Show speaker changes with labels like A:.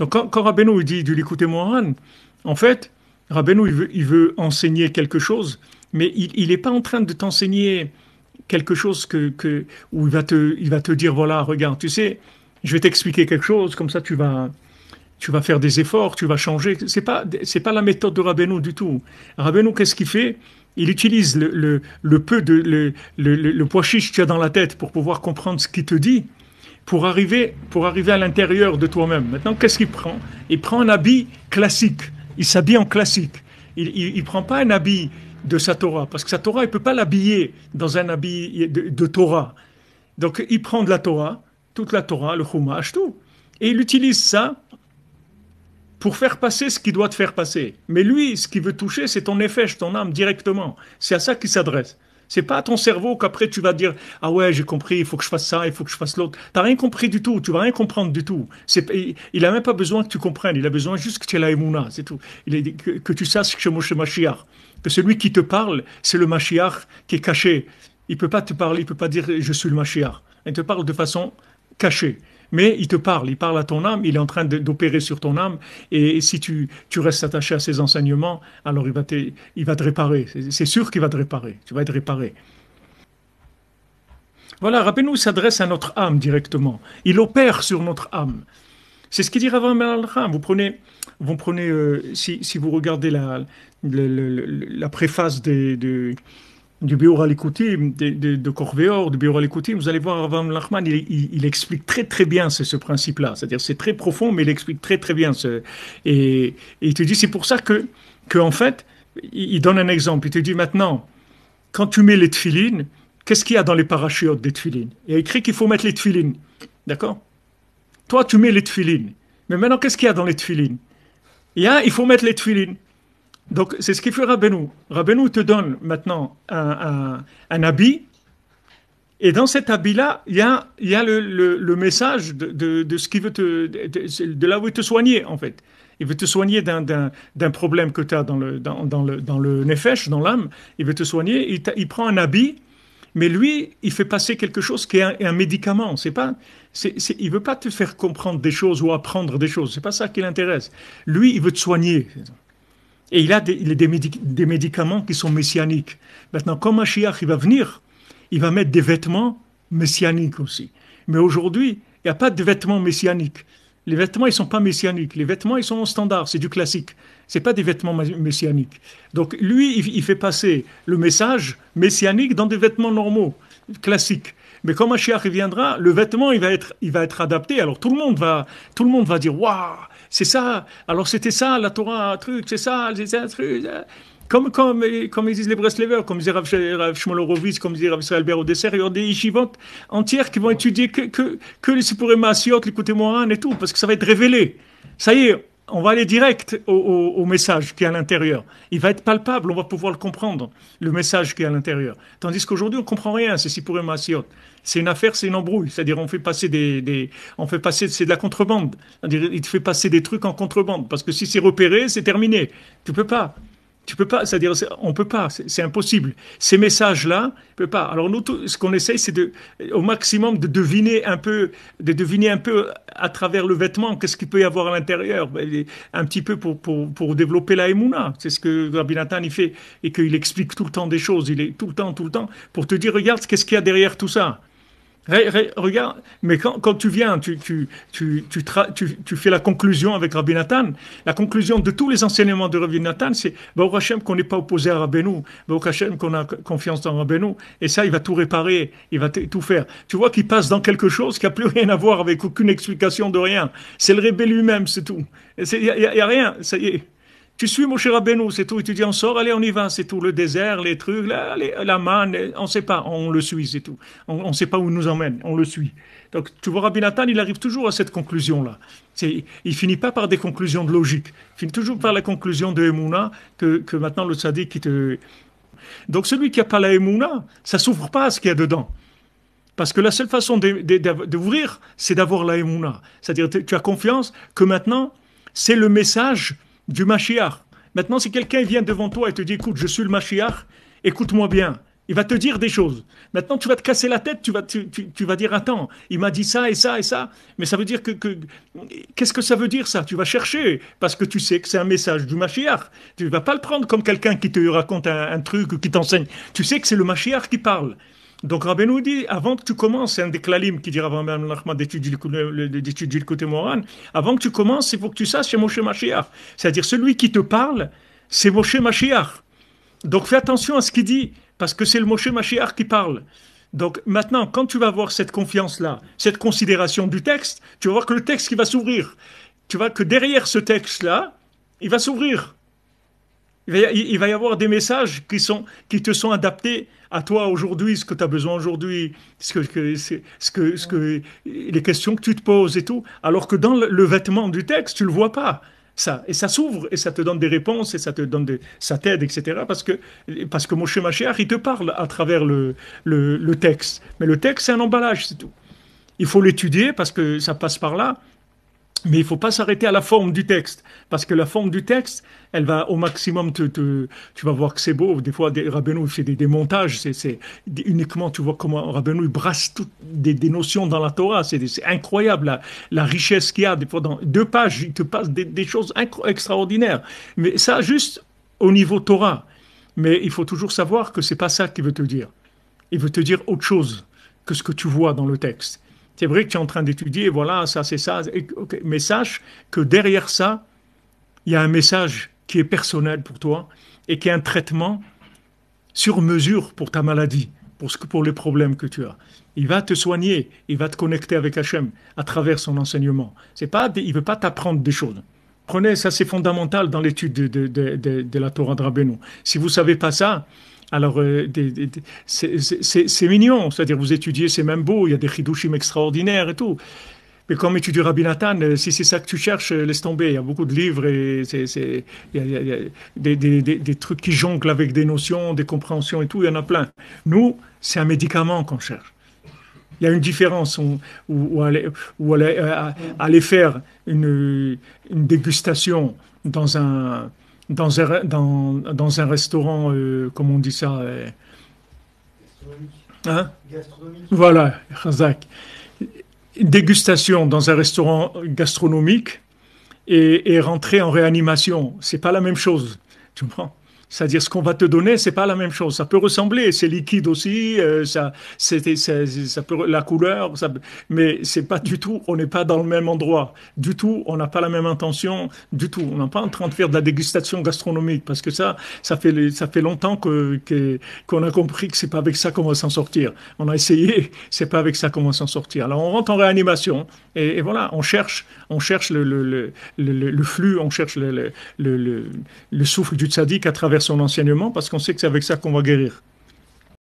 A: Donc quand Rabbeinu il dit de l'écouter Moharan, en fait, Rabbeinu il veut enseigner quelque chose, mais il n'est pas en train de t'enseigner quelque chose où il va te dire, voilà, regarde, tu sais, je vais t'expliquer quelque chose, comme ça tu vas faire des efforts, tu vas changer. C'est pas la méthode de Rabbeinu du tout. Rabbeinu, qu'est-ce qu'il fait? Il utilise le peu de, le pois chiche que tu as dans la tête pour pouvoir comprendre ce qu'il te dit, pour arriver à l'intérieur de toi-même. Maintenant, qu'est-ce qu'il prend? Il prend un habit classique. Il s'habille en classique. Il prend pas un habit de sa Torah, parce que sa Torah, il peut pas l'habiller dans un habit de Torah. Donc, il prend de la Torah, toute la Torah, le Chumash, tout, et il utilise ça pour faire passer ce qu'il doit te faire passer. Mais lui, ce qu'il veut toucher, c'est ton nefesh, ton âme, directement. C'est à ça qu'il s'adresse. C'est pas à ton cerveau qu'après tu vas dire « Ah ouais, j'ai compris, il faut que je fasse ça, il faut que je fasse l'autre. » T'as rien compris du tout, tu vas rien comprendre du tout. Il a même pas besoin que tu comprennes, il a besoin juste que tu aies la émouna, c'est tout. Que tu saches que c'est Moshe Mashiach. Que celui qui te parle, c'est le Mashiach qui est caché. Il peut pas te parler, il peut pas dire « Je suis le Mashiach ». Il te parle de façon cachée. Mais il te parle, il parle à ton âme, il est en train d'opérer sur ton âme, et si tu restes attaché à ses enseignements, alors il va te réparer. C'est sûr qu'il va te réparer, tu vas être réparé. Voilà, Rabbeinu s'adresse à notre âme directement. Il opère sur notre âme. C'est ce qu'il dit Rav Malacham. Vous prenez si vous regardez la préface du Biur al-Ikutim, de Corvéor, du Biur al-Ikutim, vous allez voir Rav Nachman, il explique très très bien ce principe-là. C'est-à-dire c'est très profond, mais il explique très très bien. Et il te dit, c'est pour ça que en fait, il donne un exemple. Il te dit maintenant, quand tu mets les tefilines, qu'est-ce qu'il y a dans les parachutes des tefilines? Il y a écrit qu'il faut mettre les tefilines. D'accord? Toi, tu mets les tefilines. Mais maintenant, qu'est-ce qu'il y a dans les tefilines? Il faut mettre les tefilines. Donc, c'est ce qu'il fait Rabbeinu. Rabbeinu te donne maintenant un habit, et dans cet habit-là, il y a le message de ce qu'il veut de là où il te soigner, en fait. Il veut te soigner d'un problème que tu as dans le nefesh, dans l'âme. Il veut te soigner, il prend un habit, mais lui, il fait passer quelque chose qui est un médicament. Il veut pas te faire comprendre des choses ou apprendre des choses. C'est pas ça qui l'intéresse. Lui, il veut te soigner. Et il a des médicaments qui sont messianiques. Maintenant, quand Mashiach il va venir, il va mettre des vêtements messianiques aussi. Mais aujourd'hui, il n'y a pas de vêtements messianiques. Les vêtements, ils ne sont pas messianiques. Les vêtements, ils sont en standard, c'est du classique. Ce n'est pas des vêtements messianiques. Donc, lui, il fait passer le message messianique dans des vêtements normaux, classiques. Mais quand Mashiach viendra, le vêtement, il va être adapté. Alors, tout le monde va dire « Waouh, c'est ça, alors c'était ça, la Torah, un truc, c'est ça, c'est un truc. » Comme ils disent les Breslevers, comme disait Rav Shmuel Horowitz, comme disait Rav Israël Ber au dessert, il y aura des yeshivot entières qui vont étudier que les Sipurim Maasiot, l'écouter Moharan et tout, parce que ça va être révélé. Ça y est, on va aller direct au message qui est à l'intérieur. Il va être palpable, on va pouvoir le comprendre, le message qui est à l'intérieur. Tandis qu'aujourd'hui, on ne comprend rien, c'est Sipurim Maasiot. C'est une affaire, c'est une embrouille. C'est-à-dire, on fait passer c'est de la contrebande. C'est-à-dire, il te fait passer des trucs en contrebande. Parce que si c'est repéré, c'est terminé. Tu peux pas. C'est-à-dire, on peut pas. C'est impossible. Ces messages-là, on peut pas. Alors, nous, ce qu'on essaye, c'est au maximum de deviner un peu à travers le vêtement, qu'est-ce qu'il peut y avoir à l'intérieur. Un petit peu pour développer la émouna. C'est ce que Rabbi Nathan, il fait. Et qu'il explique tout le temps des choses. Il est tout le temps, pour te dire, regarde, qu'est-ce qu'il y a derrière tout ça. Regarde, mais quand tu viens, tu fais la conclusion avec Rabbi Nathan. La conclusion de tous les enseignements de Rabbi Nathan, c'est Baruch Hashem qu'on n'est pas opposé à Rabbeinu, Baruch Hashem qu'on a confiance dans Rabbeinu, et ça, il va tout réparer, il va tout faire. Tu vois qu'il passe dans quelque chose qui n'a plus rien à voir avec aucune explication de rien. C'est le Rebbe lui-même, c'est tout. Il y a rien, ça y est. Tu suis Moshe Rabbeinu, c'est tout. Et tu dis, on sort, allez, on y va, c'est tout. Le désert, les trucs, la manne, on ne sait pas, on le suit, c'est tout. On ne sait pas où il nous emmène, on le suit. Donc, tu vois, Rabbi Nathan, il arrive toujours à cette conclusion-là. Il finit pas par des conclusions de logique. Il finit toujours par la conclusion de Emouna que maintenant le tzaddik qui te... Donc, celui qui n'a pas la Emouna, ça s'ouvre pas à ce qu'il y a dedans. Parce que la seule façon d'ouvrir, c'est d'avoir la Emouna. C'est-à-dire, tu as confiance que maintenant, c'est le message du Mashiach. Maintenant, si quelqu'un vient devant toi et te dit, écoute, je suis le Mashiach, écoute-moi bien. Il va te dire des choses. Maintenant, tu vas te casser la tête, tu vas dire, attends, il m'a dit ça et ça et ça. Mais ça veut dire qu'est-ce que ça veut dire ça? Tu vas chercher, parce que tu sais que c'est un message du Mashiach. Tu ne vas pas le prendre comme quelqu'un qui te raconte un truc ou qui t'enseigne. Tu sais que c'est le Mashiach qui parle. Donc Rabbeinu dit, avant que tu commences, c'est un des klalim qui dit Rabbi Nachman d'étudier le côté moral, avant que tu commences, il faut que tu saches c'est Moshe Mashiach. C'est-à-dire celui qui te parle, c'est Moshe Mashiach. Donc fais attention à ce qu'il dit, parce que c'est le Moshe Mashiach qui parle. Donc maintenant, quand tu vas avoir cette confiance-là, cette considération du texte, tu vas voir que le texte qui va s'ouvrir, tu vois que derrière ce texte-là, il va s'ouvrir. Il va y avoir des messages qui te sont adaptés à toi aujourd'hui, ce que tu as besoin aujourd'hui, les questions que tu te poses et tout, alors que dans le vêtement du texte, tu le vois pas. Ça, et ça s'ouvre et ça te donne des réponses et ça t'aide, etc. Parce que Moshe Mashiach, il te parle à travers le texte. Mais le texte, c'est un emballage, c'est tout. Il faut l'étudier parce que ça passe par là. Mais il ne faut pas s'arrêter à la forme du texte, parce que la forme du texte, elle va au maximum tu vas voir que c'est beau. Des fois, Rabbeinu fait des montages, uniquement, tu vois comment Rabbeinu brasse toutes des notions dans la Torah. C'est incroyable la richesse qu'il y a. Des fois, dans 2 pages, il te passe des choses extraordinaires. Mais ça, juste au niveau Torah. Mais il faut toujours savoir que c'est pas ça qu'il veut te dire. Il veut te dire autre chose que ce que tu vois dans le texte. C'est vrai que tu es en train d'étudier, voilà, ça c'est ça. Okay. Mais sache que derrière ça, il y a un message qui est personnel pour toi et qui est un traitement sur mesure pour ta maladie, pour les problèmes que tu as. Il va te soigner, il va te connecter avec Hachem à travers son enseignement. Il ne veut pas t'apprendre des choses. Prenez, ça c'est fondamental dans l'étude de la Torah de Rabbeinu. Si vous ne savez pas ça, alors, c'est mignon, c'est-à-dire vous étudiez, c'est même beau, il y a des chidushim extraordinaires et tout. Mais comme étudier Rabbi Nathan, si c'est ça que tu cherches, laisse tomber. Il y a beaucoup de livres et il y a des trucs qui jonglent avec des notions, des compréhensions et tout, il y en a plein. Nous, c'est un médicament qu'on cherche. Il y a une différence où aller faire une dégustation dans un restaurant, comment on dit ça hein?
B: Gastronomique.
A: Voilà, Khazak. Une dégustation dans un restaurant gastronomique et rentrer en réanimation, c'est pas la même chose. Tu comprends? C'est-à-dire ce qu'on va te donner, c'est pas la même chose. Ça peut ressembler, c'est liquide aussi, ça peut la couleur, mais c'est pas du tout. On n'est pas dans le même endroit, du tout. On n'a pas la même intention, du tout. On n'est pas en train de faire de la dégustation gastronomique parce que ça fait longtemps qu'on a compris que c'est pas avec ça qu'on va s'en sortir. On a essayé, c'est pas avec ça qu'on va s'en sortir. Alors on rentre en réanimation et voilà, on cherche le flux, on cherche le souffle du tzaddik à travers son enseignement parce qu'on sait que c'est avec ça qu'on va guérir.